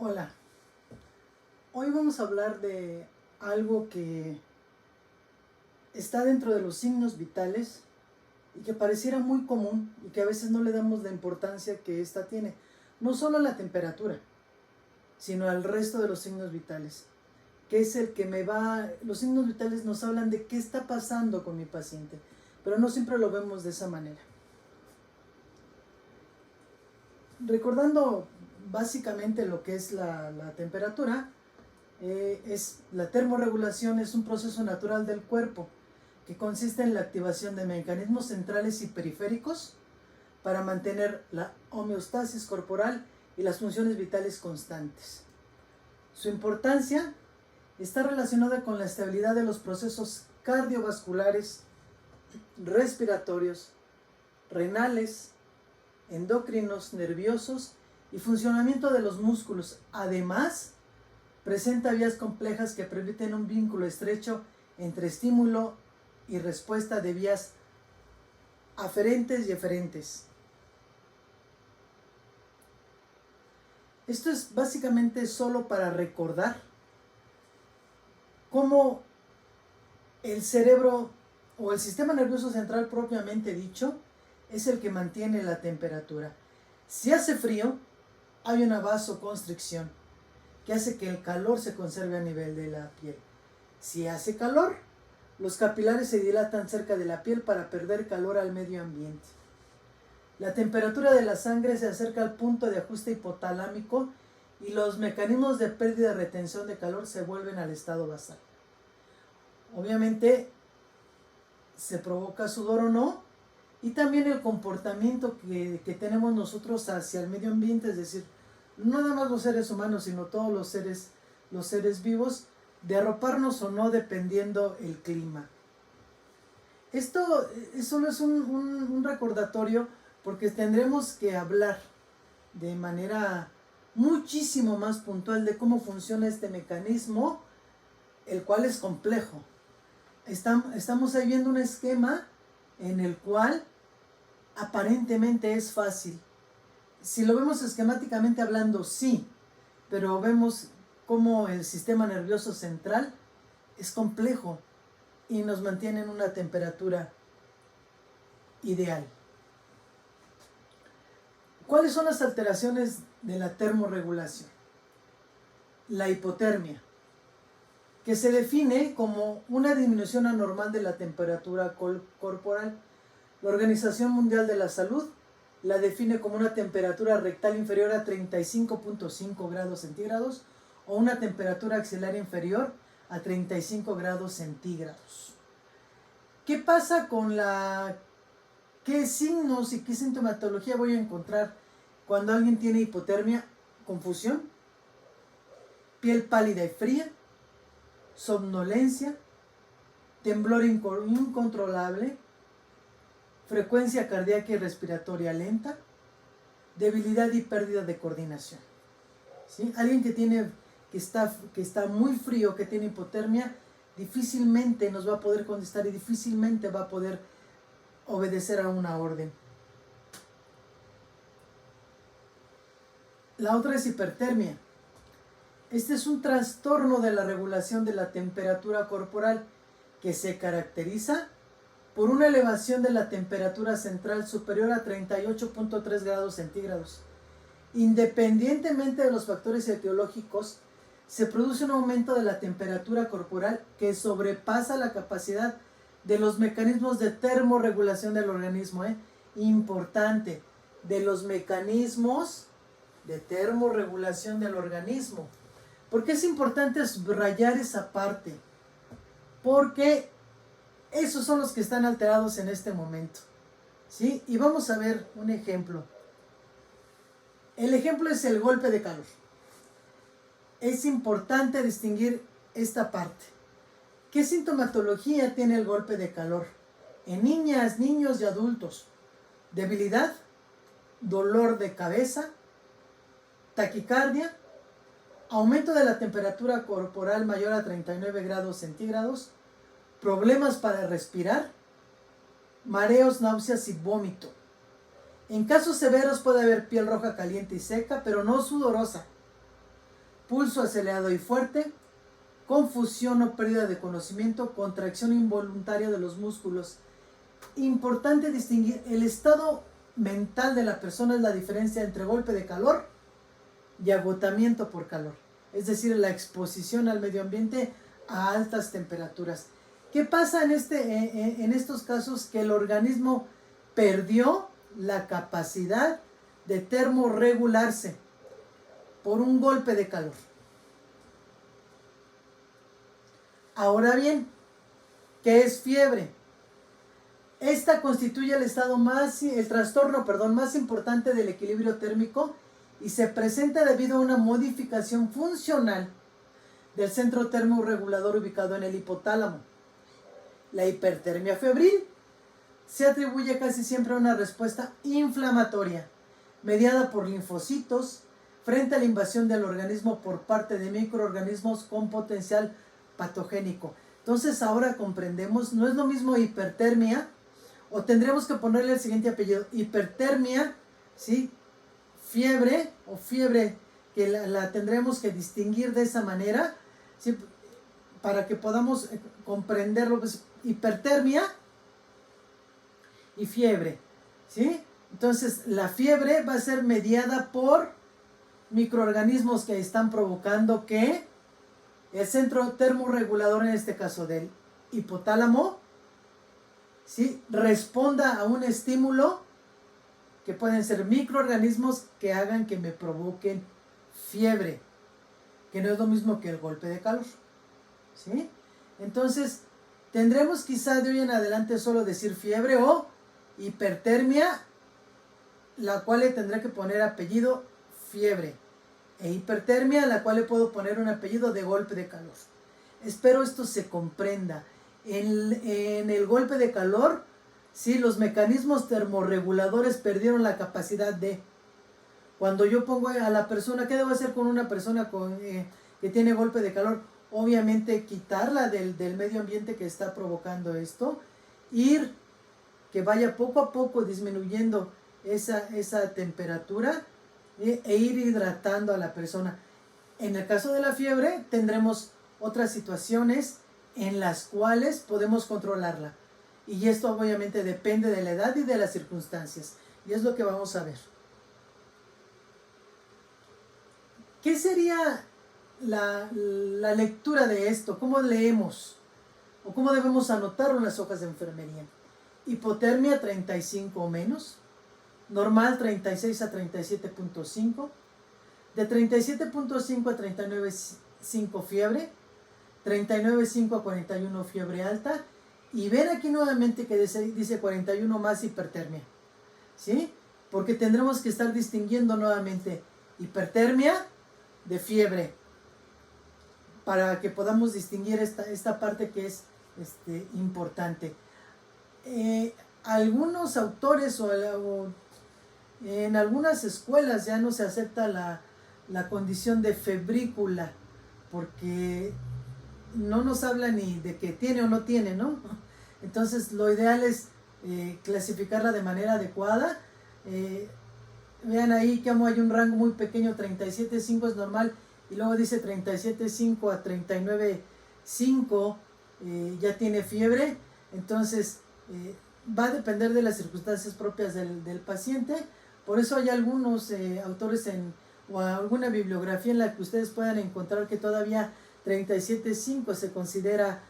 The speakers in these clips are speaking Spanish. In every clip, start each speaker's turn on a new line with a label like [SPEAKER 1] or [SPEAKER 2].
[SPEAKER 1] Hola, hoy vamos a hablar de algo que está dentro de los signos vitales y que pareciera muy común y que a veces no le damos la importancia que ésta tiene. No solo a la temperatura, sino al resto de los signos vitales, que es el que me va... Los signos vitales nos hablan de qué está pasando con mi paciente, pero no siempre lo vemos de esa manera. Recordando básicamente lo que es la temperatura, la termorregulación es un proceso natural del cuerpo que consiste en la activación de mecanismos centrales y periféricos para mantener la homeostasis corporal y las funciones vitales constantes. Su importancia está relacionada con la estabilidad de los procesos cardiovasculares, respiratorios, renales, endocrinos, nerviosos y funcionamiento de los músculos. Además, presenta vías complejas que permiten un vínculo estrecho entre estímulo y respuesta de vías aferentes y eferentes. Esto es básicamente solo para recordar cómo el cerebro o el sistema nervioso central propiamente dicho es el que mantiene la temperatura. Si hace frío, hay una vasoconstricción que hace que el calor se conserve a nivel de la piel. Si hace calor, los capilares se dilatan cerca de la piel para perder calor al medio ambiente. La temperatura de la sangre se acerca al punto de ajuste hipotalámico y los mecanismos de pérdida y retención de calor se vuelven al estado basal. Obviamente, se provoca sudor o no, y también el comportamiento que tenemos nosotros hacia el medio ambiente, es decir, no nada más los seres humanos, sino todos los seres vivos, de arroparnos o no dependiendo el clima. Esto solo es un recordatorio porque tendremos que hablar de manera muchísimo más puntual de cómo funciona este mecanismo, el cual es complejo. Estamos ahí viendo un esquema en el cual aparentemente es fácil. Si lo vemos esquemáticamente hablando, sí, pero vemos cómo el sistema nervioso central es complejo y nos mantiene en una temperatura ideal. ¿Cuáles son las alteraciones de la termorregulación? La hipotermia, que se define como una disminución anormal de la temperatura corporal. La Organización Mundial de la Salud la define como una temperatura rectal inferior a 35.5 grados centígrados o una temperatura axilar inferior a 35 grados centígrados. ¿Qué pasa con qué signos y qué sintomatología voy a encontrar cuando alguien tiene hipotermia? Confusión, piel pálida y fría, somnolencia, temblor incontrolable, frecuencia cardíaca y respiratoria lenta, debilidad y pérdida de coordinación. ¿Sí? Alguien que está muy frío, que tiene hipotermia, difícilmente nos va a poder contestar y difícilmente va a poder obedecer a una orden. La otra es hipertermia. Este es un trastorno de la regulación de la temperatura corporal que se caracteriza por una elevación de la temperatura central superior a 38.3 grados centígrados. Independientemente de los factores etiológicos, se produce un aumento de la temperatura corporal que sobrepasa la capacidad de los mecanismos de termorregulación del organismo. Importante, de los mecanismos de termorregulación del organismo. ¿Por qué es importante subrayar esa parte? Porque esos son los que están alterados en este momento, ¿sí? Y vamos a ver un ejemplo. El ejemplo es el golpe de calor. Es importante distinguir esta parte. ¿Qué sintomatología tiene el golpe de calor? En niñas, niños y adultos. Debilidad, dolor de cabeza, taquicardia, aumento de la temperatura corporal mayor a 39 grados centígrados, problemas para respirar, mareos, náuseas y vómito. En casos severos puede haber piel roja caliente y seca, pero no sudorosa. pulso acelerado y fuerte, confusión o pérdida de conocimiento, contracción involuntaria de los músculos. Importante distinguir, el estado mental de la persona es la diferencia entre golpe de calor y agotamiento por calor, es decir, la exposición al medio ambiente a altas temperaturas. ¿Qué pasa en estos casos? Que el organismo perdió la capacidad de termorregularse por un golpe de calor. Ahora bien, ¿qué es fiebre? Esta constituye el trastorno más importante del equilibrio térmico y se presenta debido a una modificación funcional del centro termorregulador ubicado en el hipotálamo. La hipertermia febril se atribuye casi siempre a una respuesta inflamatoria mediada por linfocitos frente a la invasión del organismo por parte de microorganismos con potencial patogénico. Entonces ahora comprendemos, no es lo mismo hipertermia, o tendremos que ponerle el siguiente apellido, hipertermia, ¿sí? Fiebre o fiebre, que la tendremos que distinguir de esa manera, ¿sí? Para que podamos comprenderlo, pues, hipertermia y fiebre, ¿sí? Entonces la fiebre va a ser mediada por microorganismos que están provocando que el centro termorregulador, en este caso del hipotálamo, ¿sí?, responda a un estímulo que pueden ser microorganismos que hagan que me provoquen fiebre, que no es lo mismo que el golpe de calor, ¿sí? Entonces, tendremos quizá de hoy en adelante solo decir fiebre o hipertermia, la cual le tendré que poner apellido fiebre, e hipertermia, a la cual le puedo poner un apellido de golpe de calor. Espero esto se comprenda. En el golpe de calor, sí, los mecanismos termorreguladores perdieron la capacidad de... Cuando yo pongo a la persona, ¿qué debo hacer con una persona que tiene golpe de calor? Obviamente quitarla del medio ambiente que está provocando esto, que vaya poco a poco disminuyendo esa temperatura, e ir hidratando a la persona. En el caso de la fiebre tendremos otras situaciones en las cuales podemos controlarla, y esto obviamente depende de la edad y de las circunstancias, y es lo que vamos a ver. ¿Qué sería la lectura de esto? ¿Cómo leemos? ¿O cómo debemos anotarlo en las hojas de enfermería? Hipotermia 35 o menos, normal 36 a 37.5, de 37.5 a 39.5 fiebre, 39.5 a 41 fiebre alta, y ven aquí nuevamente que dice 41 más hipertermia, ¿sí? Porque tendremos que estar distinguiendo nuevamente hipertermia de fiebre, para que podamos distinguir esta parte que es importante. Algunos autores o en algunas escuelas ya no se acepta la condición de febrícula, porque no nos habla ni de que tiene o no tiene, ¿no? Entonces lo ideal es clasificarla de manera adecuada. Vean ahí que hay un rango muy pequeño, 37.5 es normal, y luego dice 37.5 a 39.5 ya tiene fiebre. Entonces va a depender de las circunstancias propias del paciente. Por eso hay algunos autores o alguna bibliografía en la que ustedes puedan encontrar que todavía 37.5 se considera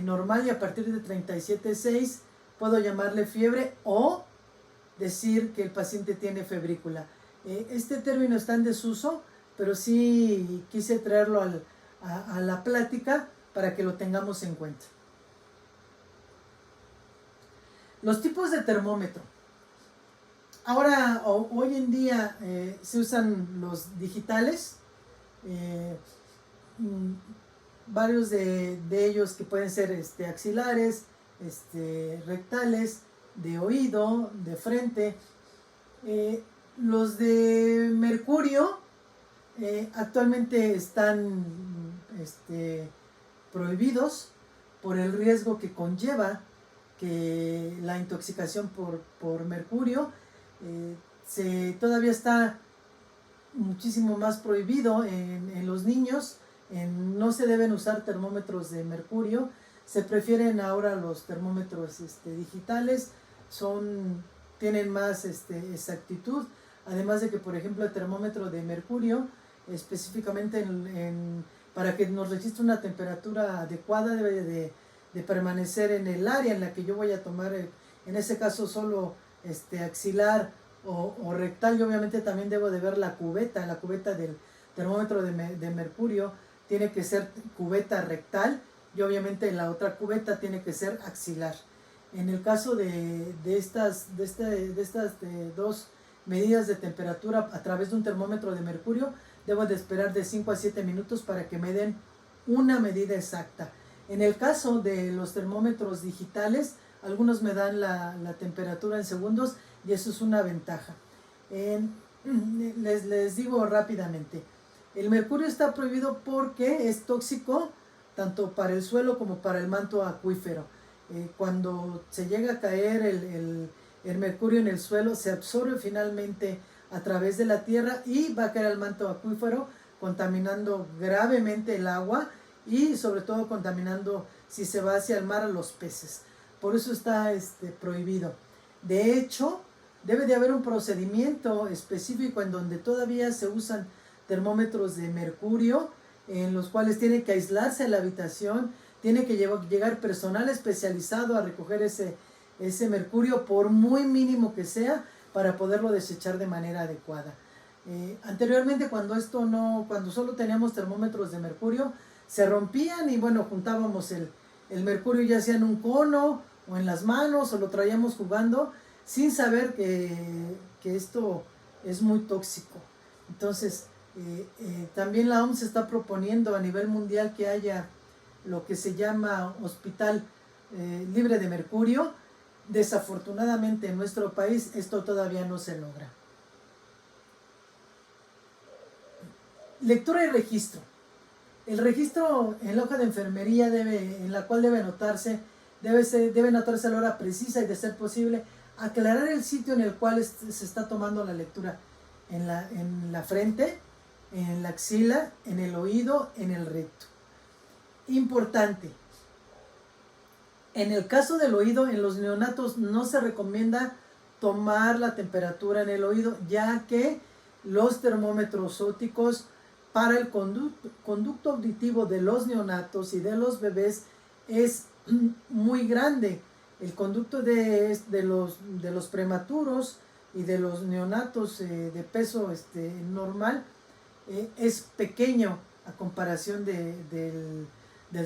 [SPEAKER 1] normal, y a partir de 37.6 puedo llamarle fiebre o decir que el paciente tiene febrícula. Este término está en desuso, pero sí quise traerlo a la plática para que lo tengamos en cuenta. Los tipos de termómetro. Ahora, hoy en día se usan los digitales, varios de ellos que pueden ser axilares, rectales, de oído, de frente. Los de mercurio actualmente están prohibidos por el riesgo que conlleva que la intoxicación por mercurio. Todavía está muchísimo más prohibido en los niños. No se deben usar termómetros de mercurio, se prefieren ahora los termómetros digitales, tienen más exactitud, además de que, por ejemplo, el termómetro de mercurio, específicamente para que nos registre una temperatura adecuada, debe de permanecer en el área en la que yo voy a tomar, en ese caso solo axilar o rectal, y obviamente también debo de ver la cubeta del termómetro de mercurio tiene que ser cubeta rectal, y obviamente la otra cubeta tiene que ser axilar. En el caso de estas dos medidas de temperatura a través de un termómetro de mercurio, debo de esperar de 5 a 7 minutos para que me den una medida exacta. En el caso de los termómetros digitales, algunos me dan la temperatura en segundos, y eso es una ventaja. Les digo rápidamente, el mercurio está prohibido porque es tóxico tanto para el suelo como para el manto acuífero. Cuando se llega a caer el mercurio en el suelo, se absorbe finalmente a través de la tierra y va a caer al manto acuífero, contaminando gravemente el agua y sobre todo contaminando, si se va hacia el mar, a los peces. Por eso está prohibido. De hecho, debe de haber un procedimiento específico en donde todavía se usan termómetros de mercurio, en los cuales tiene que aislarse la habitación, tiene que llegar personal especializado a recoger ese mercurio, por muy mínimo que sea, para poderlo desechar de manera adecuada. Anteriormente, cuando solo teníamos termómetros de mercurio, se rompían y bueno, juntábamos el mercurio ya sea en un cono o en las manos, o lo traíamos jugando sin saber que esto es muy tóxico. Entonces, también la OMS está proponiendo a nivel mundial que haya lo que se llama hospital libre de mercurio. Desafortunadamente en nuestro país esto todavía no se logra. Lectura y registro. El registro en la hoja de enfermería en la cual debe notarse a la hora precisa y, de ser posible, aclarar el sitio en el cual se está tomando la lectura: en la frente, en la axila, en el oído, en el recto. Importante. En el caso del oído, en los neonatos no se recomienda tomar la temperatura en el oído, ya que los termómetros ópticos para el conducto auditivo de los neonatos y de los bebés es muy grande. El conducto de los prematuros y de los neonatos de peso normal es pequeño a comparación del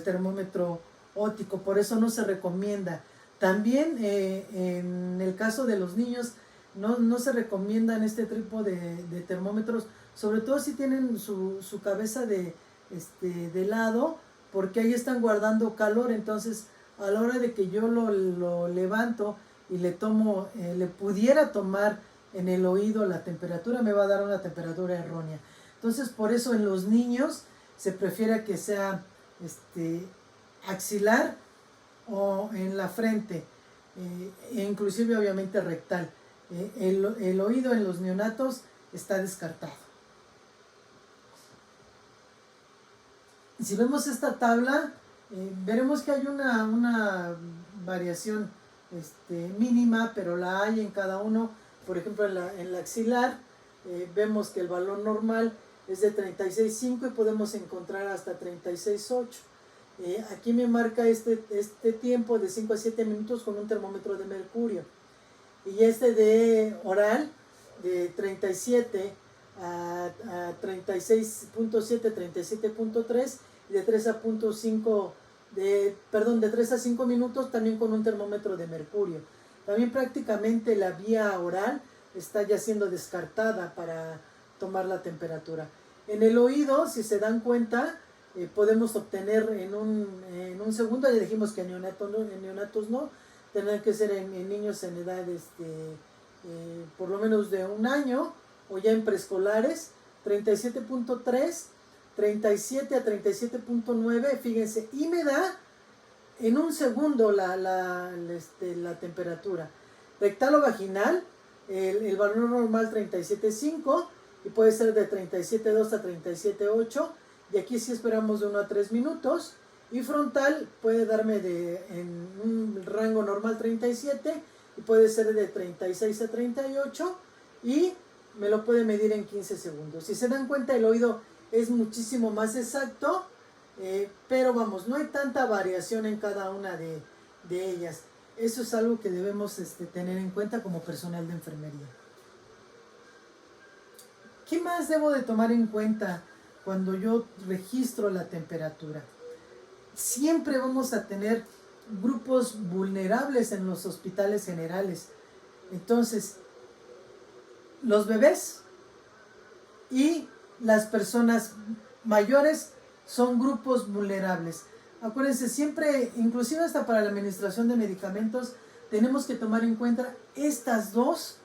[SPEAKER 1] termómetro óptico, por eso no se recomienda. También en el caso de los niños no se recomiendan este tipo de termómetros, sobre todo si tienen su cabeza de lado, porque ahí están guardando calor. Entonces, a la hora de que yo lo levanto y le pudiera tomar en el oído la temperatura, me va a dar una temperatura errónea. Entonces, por eso en los niños se prefiere que sea axilar o en la frente, e inclusive obviamente rectal. El oído en los neonatos está descartado. Si vemos esta tabla, veremos que hay una variación mínima, pero la hay en cada uno. Por ejemplo, en la axilar, vemos que el valor normal es de 36.5 y podemos encontrar hasta 36.8. Aquí me marca este tiempo de 5 a 7 minutos con un termómetro de mercurio. Y de oral, de 37 a 36.7, 37.3, y de 3 a 5 minutos también con un termómetro de mercurio. También prácticamente la vía oral está ya siendo descartada para tomar la temperatura. En el oído, si se dan cuenta, podemos obtener en un segundo. Ya dijimos que en neonatos no, tendrán que ser en niños en edad por lo menos de 1 año, o ya en preescolares, 37.3, 37 a 37.9, fíjense, y me da en un segundo la temperatura. Rectal o vaginal, el valor normal 37.5, y puede ser de 37.2 a 37.8, y aquí sí esperamos de 1 a 3 minutos, y frontal puede darme en un rango normal 37, y puede ser de 36 a 38, y me lo puede medir en 15 segundos. Si se dan cuenta, el oído es muchísimo más exacto, pero vamos, no hay tanta variación en cada una de ellas. Eso es algo que debemos tener en cuenta como personal de enfermería. ¿Qué más debo de tomar en cuenta cuando yo registro la temperatura? Siempre vamos a tener grupos vulnerables en los hospitales generales. Entonces, los bebés y las personas mayores son grupos vulnerables. Acuérdense, siempre, inclusive hasta para la administración de medicamentos, tenemos que tomar en cuenta estas dos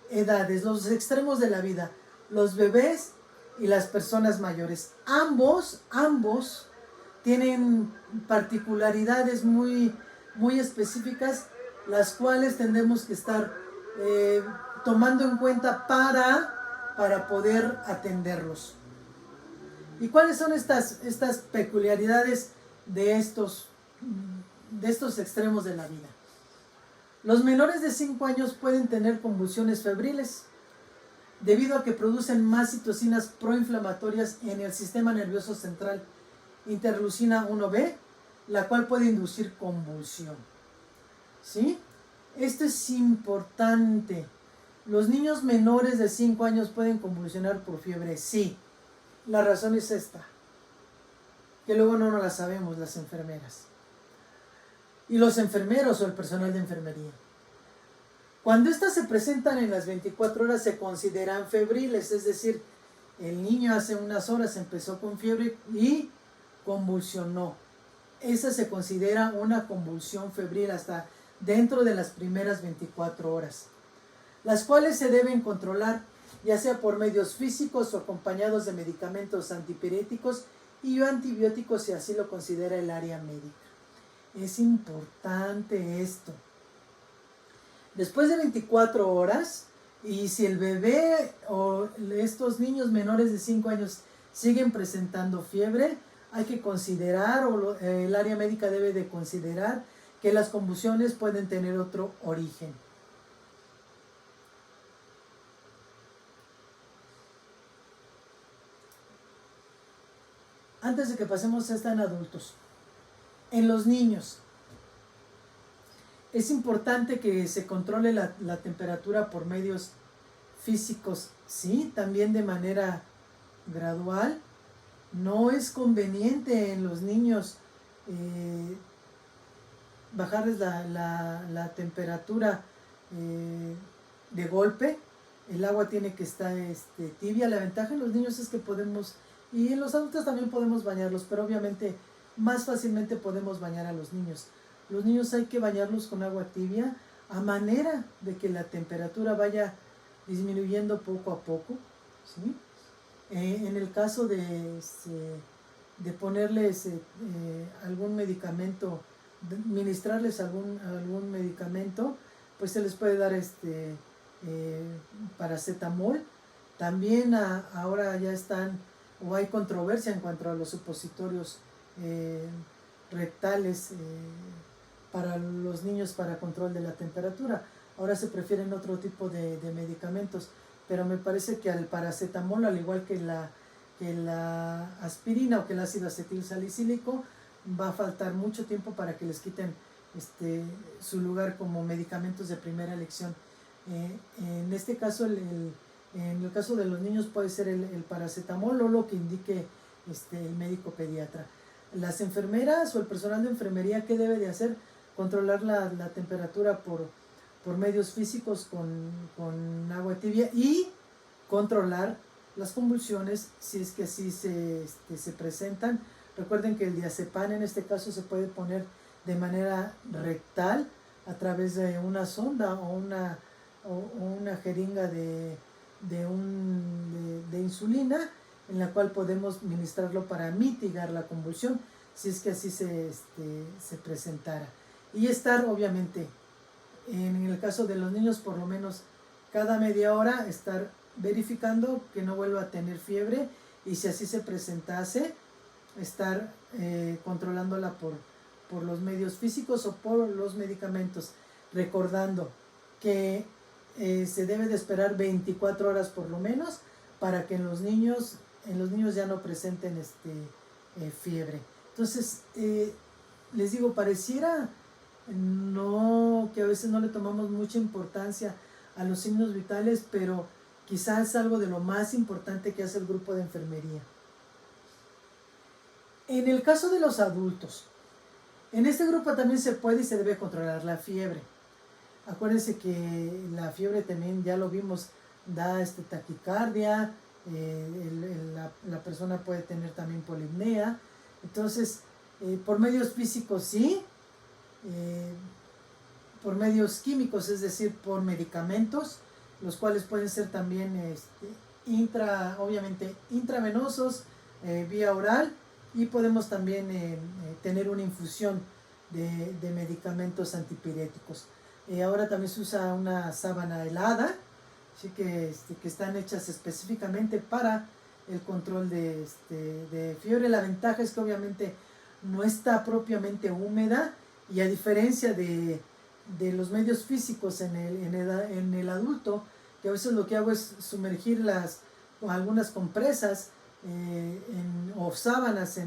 [SPEAKER 1] edades, los extremos de la vida, los bebés y las personas mayores. Ambos tienen particularidades muy específicas, las cuales tendremos que estar tomando en cuenta para poder atenderlos. ¿Y cuáles son estas peculiaridades de estos extremos de la vida? Los menores de 5 años pueden tener convulsiones febriles debido a que producen más citocinas proinflamatorias en el sistema nervioso central, interleucina 1B, la cual puede inducir convulsión. ¿Sí? Esto es importante. ¿Los niños menores de 5 años pueden convulsionar por fiebre? Sí. La razón es esta, que luego no la sabemos las enfermeras y los enfermeros o el personal de enfermería. Cuando estas se presentan en las 24 horas se consideran febriles, es decir, el niño hace unas horas empezó con fiebre y convulsionó. Esa se considera una convulsión febril hasta dentro de las primeras 24 horas, las cuales se deben controlar ya sea por medios físicos o acompañados de medicamentos antipiréticos y antibióticos si así lo considera el área médica. Es importante esto. Después de 24 horas, y si el bebé o estos niños menores de 5 años siguen presentando fiebre, hay que considerar, o el área médica debe de considerar, que las convulsiones pueden tener otro origen. Antes de que pasemos a esta en adultos, en los niños, es importante que se controle la temperatura por medios físicos, sí, también de manera gradual. No es conveniente en los niños bajarles la temperatura de golpe. El agua tiene que estar tibia. La ventaja en los niños es que podemos, y en los adultos también podemos bañarlos, pero obviamente más fácilmente podemos bañar a los niños. Los niños hay que bañarlos con agua tibia a manera de que la temperatura vaya disminuyendo poco a poco, ¿sí? En el caso de ponerles algún medicamento, de ministrarles algún medicamento, pues se les puede dar paracetamol. También ahora ya están, o hay controversia en cuanto a los supositorios rectales para los niños para control de la temperatura. Ahora se prefieren otro tipo de medicamentos, pero me parece que al paracetamol, al igual que la aspirina o que el ácido acetil salicílico, va a faltar mucho tiempo para que les quiten su lugar como medicamentos de primera elección. En este caso, en el caso de los niños puede ser el paracetamol o lo que indique el médico pediatra. Las enfermeras o el personal de enfermería, ¿qué debe de hacer? Controlar la temperatura por medios físicos con agua tibia y controlar las convulsiones si es que así se presentan. Recuerden que el diazepam en este caso se puede poner de manera rectal a través de una sonda o una jeringa de insulina, en la cual podemos ministrarlo para mitigar la convulsión si es que así se presentara. Y estar, obviamente, en el caso de los niños, por lo menos cada media hora estar verificando que no vuelva a tener fiebre, y si así se presentase, estar controlándola por los medios físicos o por los medicamentos, recordando que se debe de esperar 24 horas por lo menos para que en los niños ya no presenten fiebre. Entonces, les digo, pareciera que a veces no le tomamos mucha importancia a los signos vitales, pero quizás es algo de lo más importante que hace el grupo de enfermería. En el caso de los adultos, en este grupo también se puede y se debe controlar la fiebre. Acuérdense que la fiebre también, ya lo vimos, da taquicardia, la persona puede tener también polipnea. Entonces, por medios físicos sí, por medios químicos, es decir, por medicamentos, los cuales pueden ser también obviamente intravenosos, vía oral, y podemos también tener una infusión de medicamentos antipiréticos. Ahora también se usa una sábana helada, así que están hechas específicamente para el control de fiebre. La ventaja es que obviamente no está propiamente húmeda, y a diferencia de los medios físicos en el adulto, que a veces lo que hago es sumergir algunas compresas o sábanas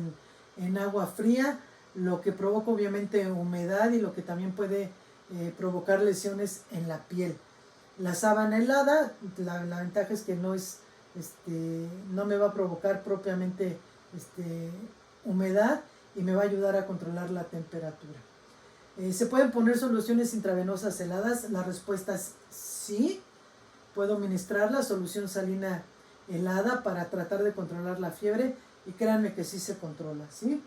[SPEAKER 1] en agua fría, lo que provoca obviamente humedad y lo que también puede provocar lesiones en la piel. La sábana helada, la ventaja es que no me va a provocar propiamente humedad, y me va a ayudar a controlar la temperatura. ¿Se pueden poner soluciones intravenosas heladas? La respuesta es sí. Puedo ministrar la solución salina helada para tratar de controlar la fiebre, y créanme que sí se controla, ¿sí?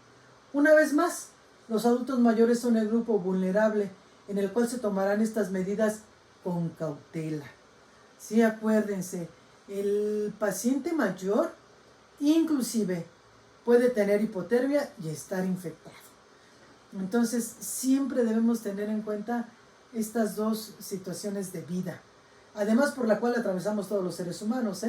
[SPEAKER 1] Una vez más, los adultos mayores son el grupo vulnerable en el cual se tomarán estas medidas con cautela. Sí, acuérdense, el paciente mayor inclusive puede tener hipotermia y estar infectado. Entonces, siempre debemos tener en cuenta estas dos situaciones de vida. Además, por la cual atravesamos todos los seres humanos,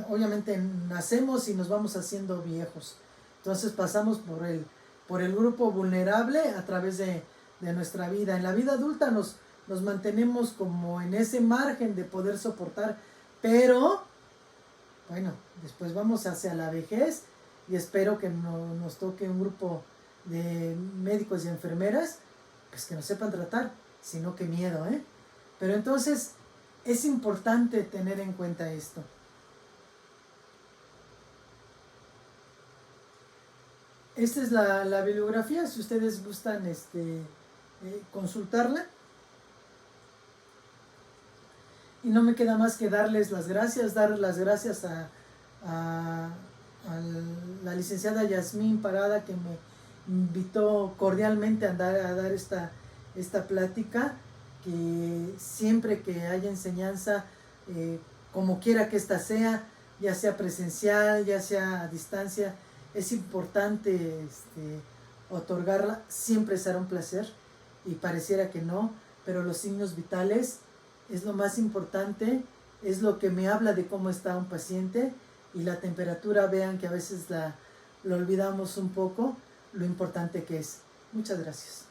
[SPEAKER 1] Obviamente nacemos y nos vamos haciendo viejos. Entonces pasamos por el grupo vulnerable a través de nuestra vida. En la vida adulta nos mantenemos como en ese margen de poder soportar, pero bueno, después vamos hacia la vejez, y espero que nos toque un grupo de médicos y enfermeras pues que nos sepan tratar, sino que miedo, Pero entonces es importante tener en cuenta esto. Esta es la bibliografía, si ustedes gustan consultarla. Y no me queda más que darles las gracias a la licenciada Yasmín Parada, que me invitó cordialmente a dar esta plática, que siempre que haya enseñanza, como quiera que ésta sea, ya sea presencial, ya sea a distancia, es importante otorgarla. Siempre será un placer, y pareciera que no, pero los signos vitales es lo más importante, es lo que me habla de cómo está un paciente, y la temperatura, vean que a veces lo olvidamos un poco, lo importante que es. Muchas gracias.